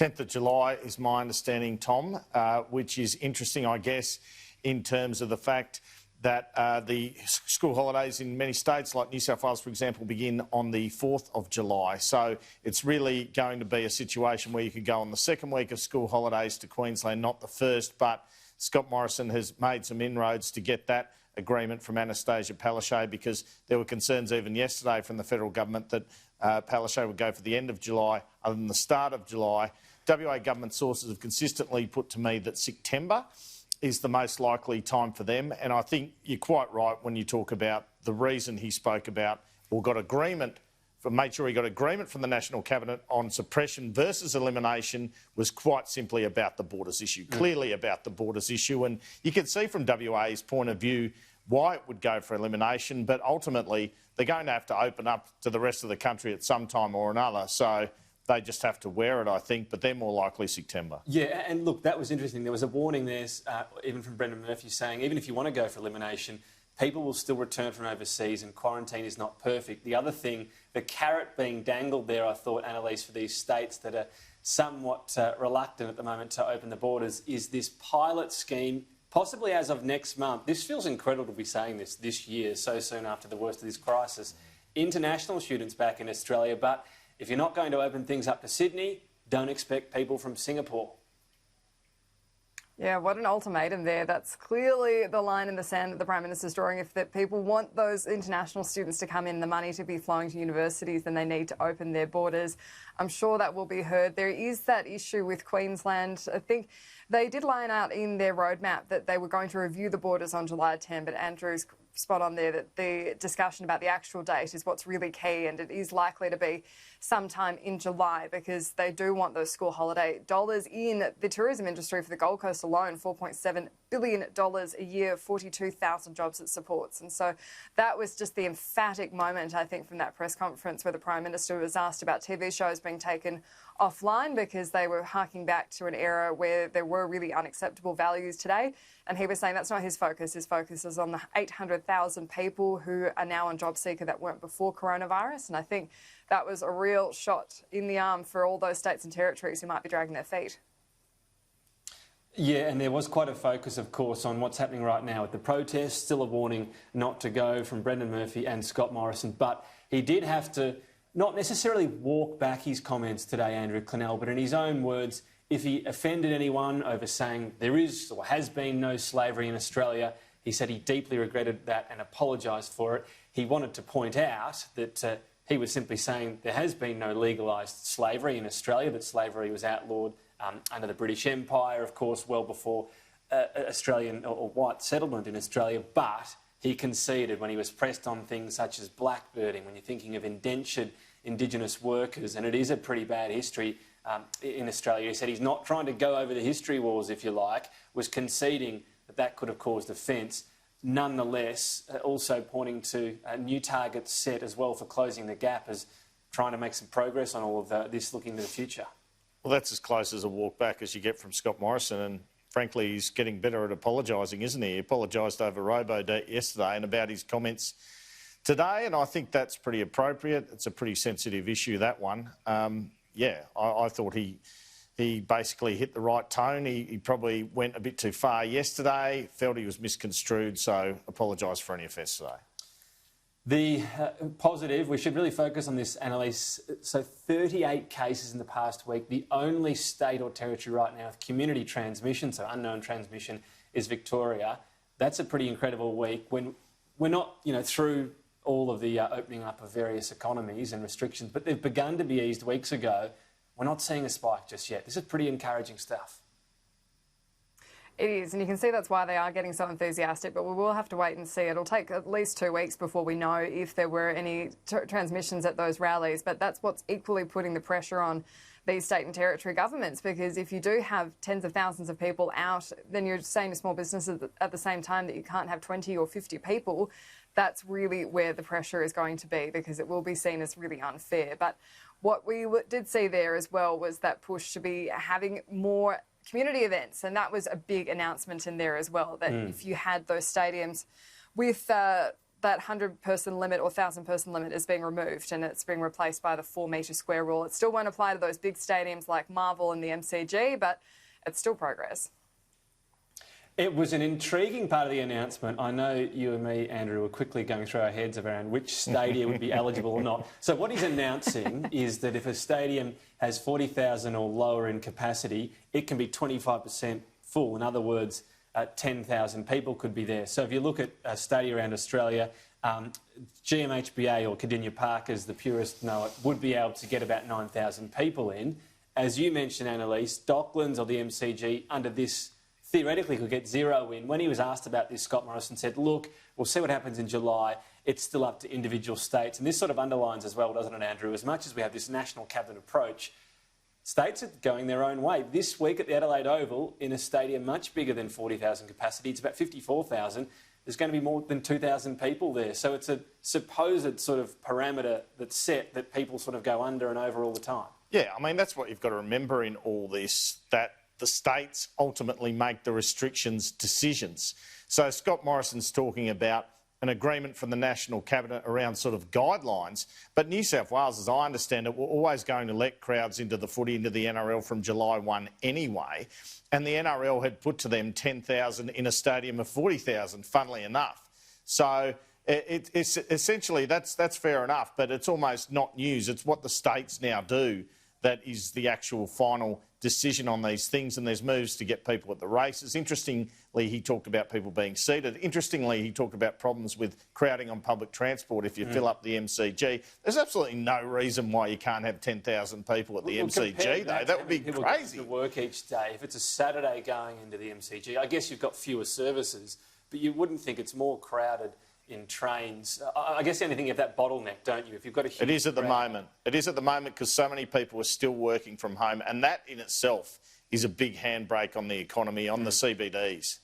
10th of July is my understanding, Tom, which is interesting, I guess, in terms of the fact that the school holidays in many states, like New South Wales, for example, begin on the 4th of July. So it's really going to be a situation where you could go on the second week of school holidays to Queensland, not the first. But Scott Morrison has made some inroads to get that agreement from Annastacia Palaszczuk, because there were concerns even yesterday from the federal government that Palaszczuk would go for the end of July other than the start of July. WA government sources have consistently put to me that September is the most likely time for them. And I think you're quite right when you talk about the reason he spoke about or got agreement, made sure he got agreement from the National Cabinet on suppression versus elimination was quite simply about the borders issue, clearly about the borders issue. And you can see from WA's point of view why it would go for elimination, but ultimately they're going to have to open up to the rest of the country at some time or another. So they just have to wear it, I think, but they're more likely September. Yeah, and look, that was interesting. There was a warning there, even from Brendan Murphy, saying even if you want to go for elimination, people will still return from overseas and quarantine is not perfect. The other thing, the carrot being dangled there, I thought, Annalise, for these states that are somewhat reluctant at the moment to open the borders, is this pilot scheme, possibly as of next month. This feels incredible to be saying this year, so soon after the worst of this crisis. International students back in Australia, but if you're not going to open things up to Sydney, don't expect people from Singapore. Yeah, what an ultimatum there. That's clearly the line in the sand that the Prime Minister's drawing. If that people want those international students to come in, the money to be flowing to universities, then they need to open their borders. I'm sure that will be heard. There is that issue with Queensland. I think they did line out in their roadmap that they were going to review the borders on July 10, but Andrew's spot on there that the discussion about the actual date is what's really key, and it is likely to be sometime in July because they do want those school holiday dollars in the tourism industry. For the Gold Coast alone, $4.7 billion a year, 42,000 jobs it supports. And so that was just the emphatic moment, I think, from that press conference where the Prime Minister was asked about TV shows being taken offline because they were harking back to an era where there were really unacceptable values today. And he was saying that's not his focus. His focus is on the 800,000 people who are now on JobSeeker that weren't before coronavirus. And I think that was a real shot in the arm for all those states and territories who might be dragging their feet. Yeah, and there was quite a focus, of course, on what's happening right now with the protests. Still a warning not to go from Brendan Murphy and Scott Morrison. But he did have to not necessarily walk back his comments today, Andrew Clennell, but in his own words, if he offended anyone over saying there is or has been no slavery in Australia, he said he deeply regretted that and apologised for it. He wanted to point out that he was simply saying there has been no legalised slavery in Australia, that slavery was outlawed under the British Empire, of course, well before Australian or white settlement in Australia. But he conceded when he was pressed on things such as blackbirding, when you're thinking of indentured Indigenous workers, and it is a pretty bad history in Australia. He said he's not trying to go over the history wars, if you like, was conceding that that could have caused offence. Nonetheless, also pointing to new targets set as well for closing the gap as trying to make some progress on all of this looking to the future. Well, that's as close as a walk back as you get from Scott Morrison, and frankly, he's getting better at apologising, isn't he? He apologised over Robo yesterday and about his comments today, and I think that's pretty appropriate. It's a pretty sensitive issue, that one. I thought he basically hit the right tone. He probably went a bit too far yesterday, felt he was misconstrued, so apologise for any offence today. The positive, we should really focus on this, Annalise. So 38 cases in the past week. The only state or territory right now with community transmission, so unknown transmission, is Victoria. That's a pretty incredible week when we're not, through all of the opening up of various economies and restrictions, but they've begun to be eased weeks ago. We're not seeing a spike just yet. This is pretty encouraging stuff. It is, and you can see that's why they are getting so enthusiastic, but we will have to wait and see. It'll take at least 2 weeks before we know if there were any transmissions at those rallies, but that's what's equally putting the pressure on these state and territory governments, because if you do have tens of thousands of people out, then you're saying to small businesses at the same time that you can't have 20 or 50 people. That's really where the pressure is going to be, because it will be seen as really unfair. But what we did see there as well was that push to be having more community events, and that was a big announcement in there as well, that if you had those stadiums with that 100-person limit or 1,000-person limit is being removed and it's being replaced by the 4-metre square rule. It still won't apply to those big stadiums like Marvel and the MCG, but it's still progress. It was an intriguing part of the announcement. I know you and me, Andrew, were quickly going through our heads around which stadium would be eligible or not. So what he's announcing is that if a stadium has 40,000 or lower in capacity, it can be 25% full. In other words, 10,000 people could be there. So if you look at a stadium around Australia, GMHBA or Cardinia Park, as the purists know it, would be able to get about 9,000 people in. As you mentioned, Annalise, Docklands or the MCG under this theoretically could get 0 in. When he was asked about this, Scott Morrison said, look, we'll see what happens in July. It's still up to individual states. And this sort of underlines as well, doesn't it, Andrew, as much as we have this national cabinet approach, states are going their own way. This week at the Adelaide Oval, in a stadium much bigger than 40,000 capacity, it's about 54,000, there's going to be more than 2,000 people there. So it's a supposed sort of parameter that's set that people sort of go under and over all the time. Yeah, I mean, that's what you've got to remember in all this, that the states ultimately make the restrictions decisions. So Scott Morrison's talking about an agreement from the National Cabinet around sort of guidelines, but New South Wales, as I understand it, were always going to let crowds into the footy, into the NRL from July 1 anyway, and the NRL had put to them 10,000 in a stadium of 40,000, funnily enough. So it's essentially, that's fair enough, but it's almost not news. It's what the states now do that is the actual final decision on these things, and there's moves to get people at the races. Interestingly, he talked about people being seated. Interestingly, he talked about problems with crowding on public transport if you fill up the MCG. There's absolutely no reason why you can't have 10,000 people at the MCG, though. That would be crazy. To work each day. If it's a Saturday going into the MCG, I guess you've got fewer services, but you wouldn't think it's more crowded in trains. I guess anything you have that bottleneck, don't you? If you've got a huge It is at the moment. It is at the moment because so many people are still working from home, and that in itself is a big handbrake on the economy, on the CBDs.